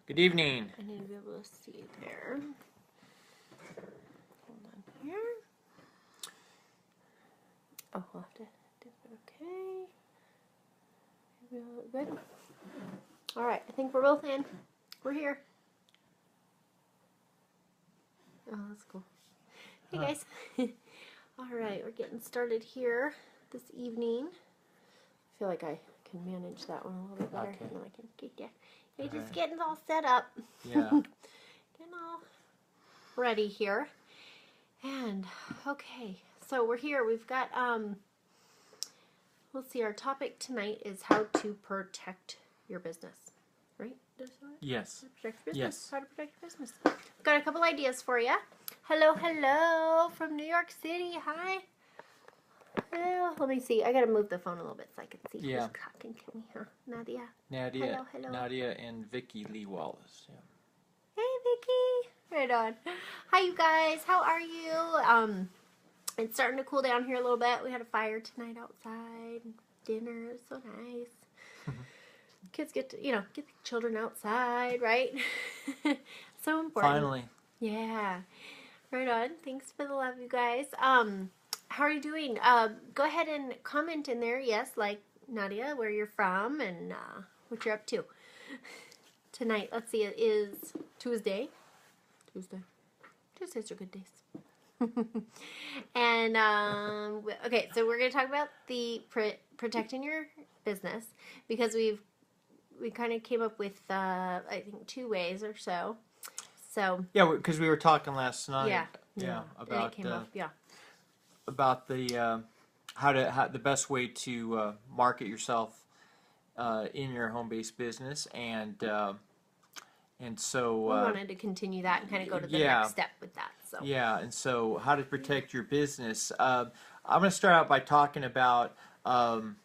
Good evening. I need to be able to see there. Hold on here. Oh, we'll have to do it. Okay. Maybe I'll look good. All right, I think we're both in. We're here. Oh, that's cool. Hey, guys. All right, we're getting started here this evening. I feel like I can manage that one a little bit better. Okay. And then I can get you. You're just getting all set up. Yeah. Getting all ready here. And, okay, so we're here. We've got, let's see, our topic tonight is how to protect your business. Right? Yes. How to protect your business. Yes. How to protect your business. Got a couple ideas for you. Hello, hello from New York City. Hi. Hello. Let me see. I gotta move the phone a little bit so I can see who's talking to me. Huh? Nadia. Nadia. Hello. Nadia and Vicky Lee Wallace. Yeah. Hey, Vicky. Right on. Hi, you guys. How are you? It's starting to cool down here a little bit. We had a fire tonight outside. Dinner. It was so nice. Kids get to, get the children outside, right? So important. Finally. Yeah. Right on. Thanks for the love, you guys. How are you doing? Go ahead and comment in there. Yes, like Nadia, where you're from and what you're up to tonight. Let's see. It is Tuesday. Tuesdays are good days. And okay, so we're going to talk about the protecting your business because we kind of came up with I think 2 ways or so. So yeah, because we were talking last night. Yeah. About it came up, about the how the best way to market yourself in your home-based business, and so we wanted to continue that and kind of go to the next step with that. So and so how to protect your business. I'm going to start out by talking about and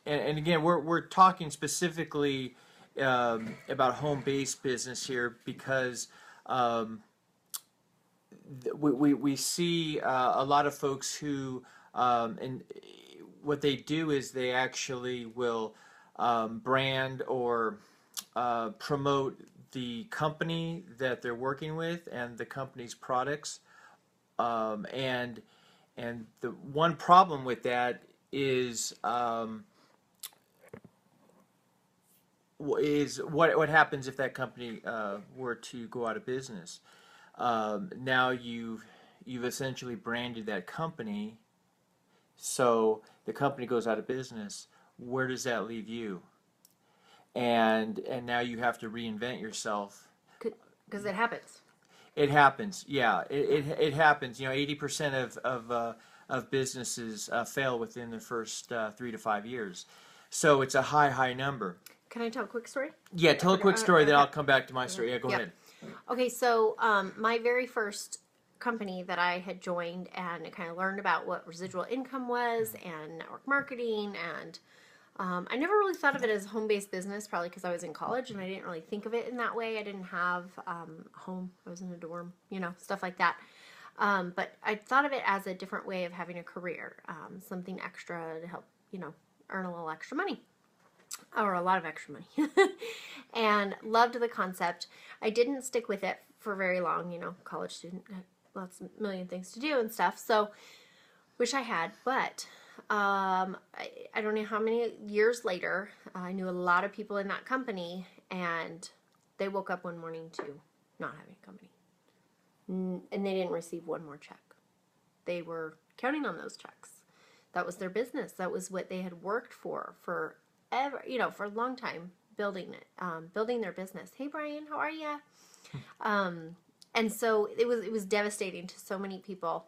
again we're talking specifically about home-based business here because we see a lot of folks who and what they do is they actually will brand or promote the company that they're working with and the company's products, and the one problem with that is what happens if that company were to go out of business. Now you've essentially branded that company, so the company goes out of business. Where does that leave you? And now you have to reinvent yourself. Because it happens. It happens, yeah. It happens. 80% of businesses fail within the first 3 to 5 years. So it's a high number. Can I tell a quick story? Yeah, tell a quick story, then I'll come back to my story. Yeah, go ahead. Okay, so my very first company that I had joined and kind of learned about what residual income was and network marketing, and I never really thought of it as a home-based business, probably because I was in college and I didn't really think of it in that way. I didn't have a home. I was in a dorm, stuff like that. But I thought of it as a different way of having a career, something extra to help, earn a little extra money. Or a lot of extra money. And loved the concept. I didn't stick with it for very long, college student, million things to do and stuff. So, wish I had, but I don't know how many years later, I knew a lot of people in that company, and they woke up one morning to not having a company. And they didn't receive one more check. They were counting on those checks. That was their business. That was what they had worked for ever, for a long time, building their business. Hey, Brian, how are you? And so it was devastating to so many people,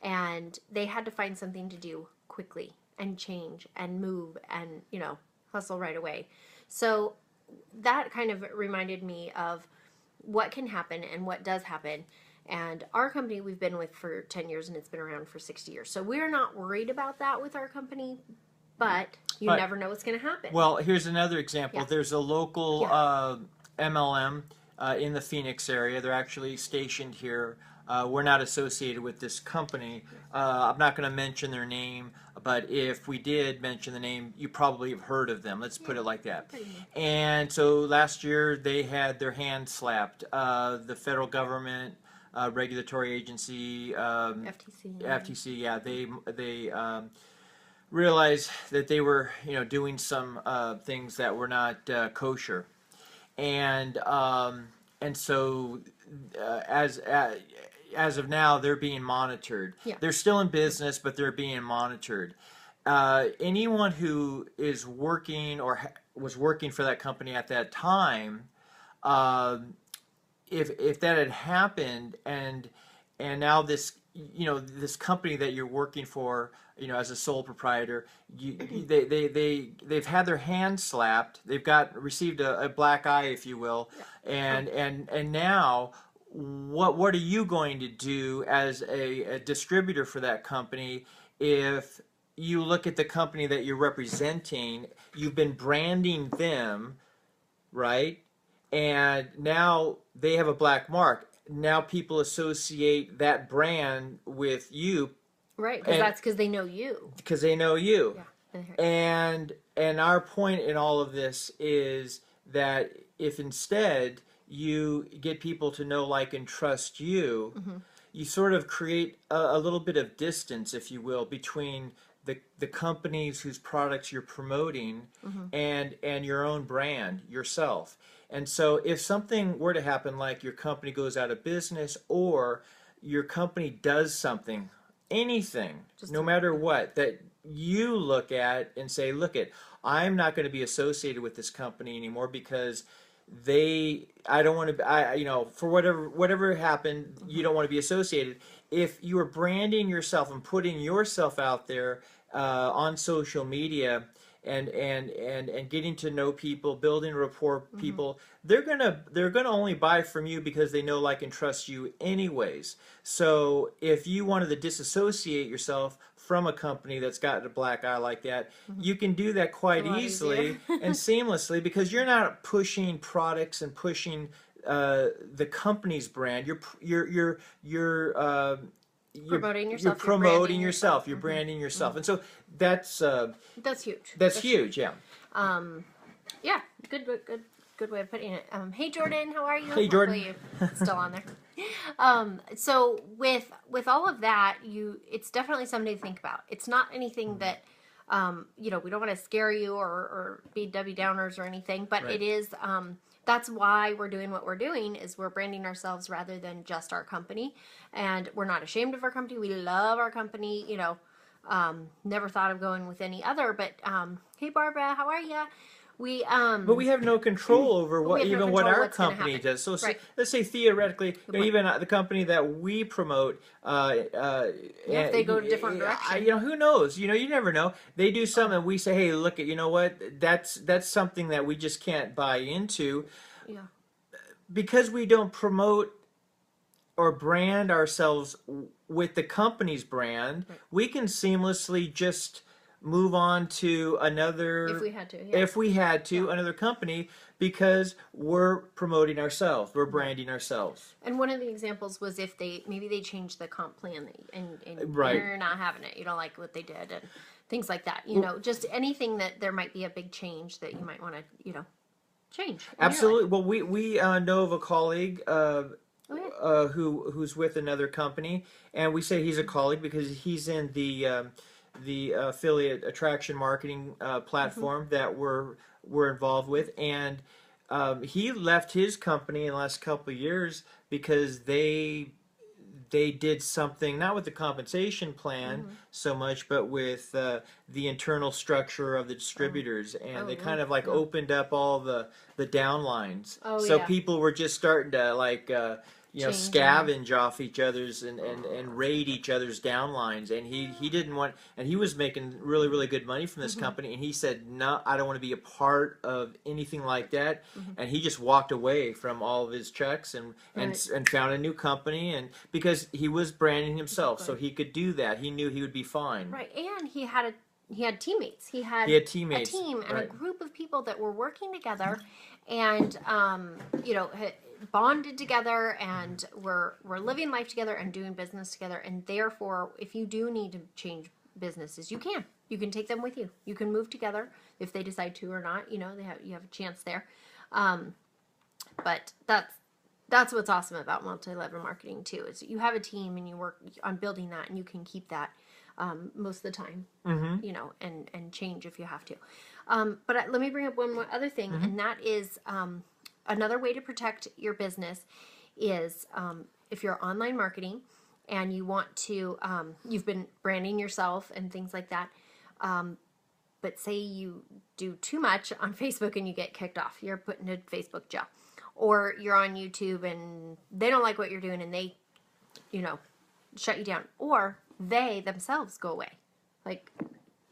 and they had to find something to do quickly and change and move and hustle right away. So that kind of reminded me of what can happen and what does happen. And our company we've been with for 10 years, and it's been around for 60 years. So we're not worried about that with our company. But you never know what's going to happen. Well, here's another example. There's a local MLM in the Phoenix area. They're actually stationed here we're not associated with this company. I'm not going to mention their name, but if we did mention the name, you probably have heard of them. Let's put it like that. And so last year they had their hand slapped. The federal government, regulatory agency, FTC, yeah, they realized that they were, doing some things that were not kosher, and so as of now, they're being monitored. Yeah. They're still in business, but they're being monitored. Anyone who is working or was working for that company at that time, if that had happened, and now this company that you're working for, as a sole proprietor, they've had their hand slapped. They've received a black eye, if you will, and now what are you going to do as a distributor for that company if you look at the company that you're representing? You've been branding them, right? And now they have a black mark. Now people associate that brand with you. Right, because that's because they know you. Because they know you. Yeah. And our point in all of this is that if instead you get people to know, like, and trust you, you sort of create a little bit of distance, if you will, between the companies whose products you're promoting and your own brand, yourself. And so if something were to happen, like your company goes out of business or your company does something, anything, no matter what, that you look at and say, I'm not going to be associated with this company anymore because I don't want to, for whatever happened, you don't want to be associated. If you are branding yourself and putting yourself out there on social media and getting to know people, building rapport with people, they're gonna only buy from you because they know, like, and trust you anyways. So if you wanted to disassociate yourself from a company that's got a black eye like that, you can do that quite easily and seamlessly, because you're not pushing products and pushing the company's brand. You're promoting yourself. You're promoting yourself. You're branding yourself, and so that's huge. That's huge. Yeah. Yeah. Good way of putting it. Hey Jordan, how are you? Hey Jordan. Hopefully you're still on there. So with all of that, it's definitely something to think about. It's not anything that we don't want to scare you or be Debbie Downers or anything, but it is. That's why we're doing what we're doing, is we're branding ourselves rather than just our company. And we're not ashamed of our company. We love our company, never thought of going with any other, but, hey Barbara, how are you? But we have no control over what our company does. So let's say theoretically, even the company that we promote, if they go a different direction, who knows? You never know. They do something, and we say, hey, look, you know what? That's something that we just can't buy into. Yeah. Because we don't promote or brand ourselves with the company's brand, we can seamlessly just move on to another, if we had to, another company, because we're promoting ourselves, we're branding ourselves. And one of the examples was if maybe they changed the comp plan and right. you're not having it, you don't like what they did, and things like that. Just anything that there might be a big change that you might want to, change. Absolutely. Well, we know of a colleague who's with another company, and we say he's a colleague because he's in the affiliate attraction marketing platform that we're involved with, and he left his company in the last couple of years because they did something, not with the compensation plan so much, but with the internal structure of the distributors, and they kind of opened up all the downlines. So people were just starting to scavenge off each other's and raid each other's downlines, and he didn't want, and he was making really, really good money from this company, and he said, no, I don't want to be a part of anything like that, and he just walked away from all of his checks and found a new company, and because he was branding himself, so he could do that. He knew he would be fine. Right, and he had teammates. He had teammates. A team and a group of people that were working together, and bonded together, and we're living life together and doing business together. And therefore, if you do need to change businesses, you can take them with you. You can move together if they decide to or not. You have a chance there. But that's what's awesome about multi-level marketing too, is you have a team and you work on building that, and you can keep that most of the time, and change if you have to. But let me bring up one more other thing, and that is another way to protect your business is if you're online marketing and you want to, you've been branding yourself and things like that, but say you do too much on Facebook and you get kicked off, you're put into Facebook jail. Or you're on YouTube and they don't like what you're doing and they, shut you down. Or they themselves go away. Like,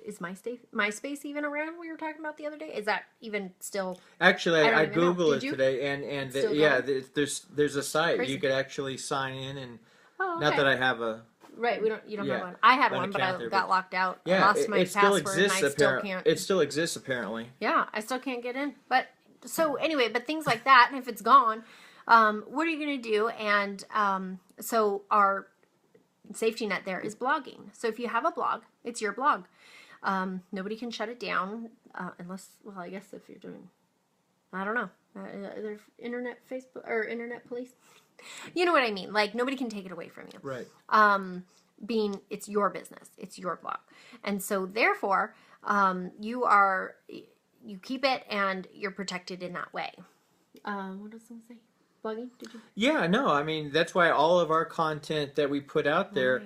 is MySpace even around? We were talking about the other day. Is that even still? Actually, I Googled it today, and there's a site Crazy. you could actually sign in, and okay. Not that I have a. Right, you don't have one. I had one, but I got locked out. I lost my password, and I still can't. It still exists apparently. Yeah, I still can't get in. But so anyway, but things like that, and if it's gone, what are you going to do? And so our safety net there is blogging. So if you have a blog, it's your blog. Nobody can shut it down unless, well, I guess if you're doing, I don't know, there's internet Facebook or internet police. You know what I mean? Like, nobody can take it away from you. Right. It's your business, it's your blog, and so therefore, you keep it and you're protected in that way. What does someone say? Blogging? Did you? Yeah, no, I mean, that's why all of our content that we put out there,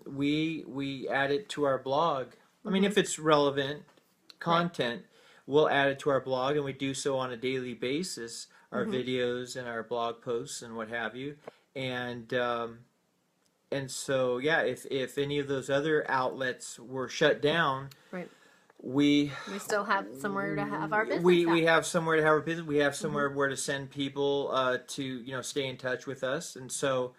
we add it to our blog. I mean, if it's relevant content, we'll add it to our blog, and we do so on a daily basis, our videos and our blog posts and what have you. And so, yeah, if any of those other outlets were shut down, we still have somewhere to have our business. We have somewhere to have our business. We have somewhere where to send people to stay in touch with us, and so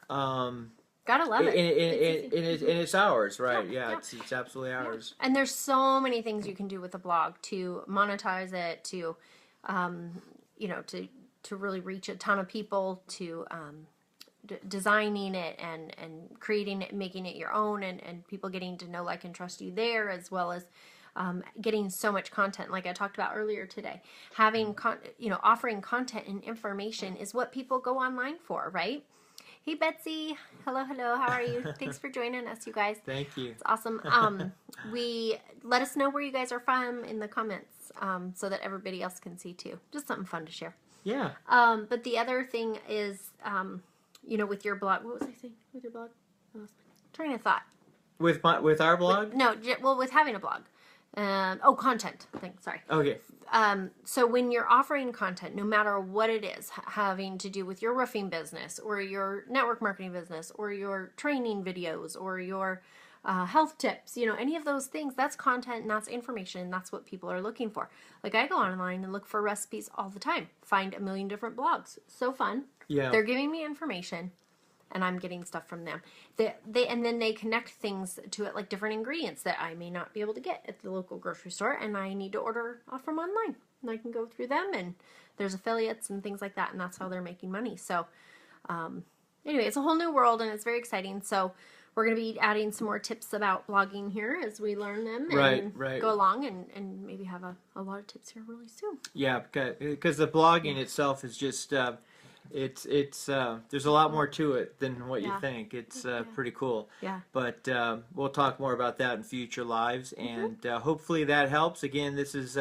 gotta love it. And it's ours, right? Yeah. It's absolutely ours. And there's so many things you can do with a blog to monetize it, to to really reach a ton of people, to designing it and creating it, making it your own, and people getting to know, like, and trust you there, as well as getting so much content, like I talked about earlier today. Having offering content and information is what people go online for, right? Hey Betsy, hello, how are you? Thanks for joining us, you guys. Thank you. It's awesome. We let us know where you guys are from in the comments, so that everybody else can see too. Just something fun to share. Yeah. But the other thing is, with your blog. What was I saying with your blog? Train of thought. With our blog? With having a blog. Content thing. Sorry. Okay. So when you're offering content, no matter what it is, having to do with your roofing business or your network marketing business or your training videos or your health tips, any of those things, that's content and that's information, and that's what people are looking for. Like, I go online and look for recipes all the time, find a million different blogs. So fun. Yeah. They're giving me information, and I'm getting stuff from them. And then they connect things to it, like different ingredients that I may not be able to get at the local grocery store, and I need to order from online. And I can go through them, and there's affiliates and things like that, and that's how they're making money. So anyway, it's a whole new world, and it's very exciting. So we're going to be adding some more tips about blogging here as we learn them and go along, and maybe have a lot of tips here really soon. Yeah, because the blogging itself is just... It's there's a lot more to it than what you think. It's pretty cool. Yeah. But we'll talk more about that in future lives, and hopefully that helps. Again, this is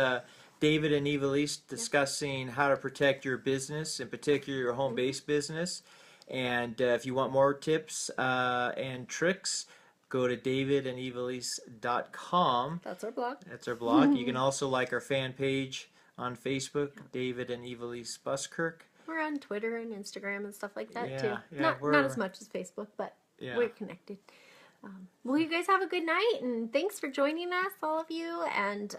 David and Evelise discussing how to protect your business, in particular your home-based business. And if you want more tips and tricks, go to davidandevelise.com. That's our blog. That's our blog. You can also like our fan page on Facebook, David and Evelise Buskirk. We're on Twitter and Instagram and stuff like that too. Yeah, not as much as Facebook, but we're connected. Well, you guys have a good night, and thanks for joining us, all of you, and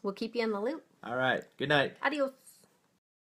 we'll keep you in the loop. All right. Good night. Adios.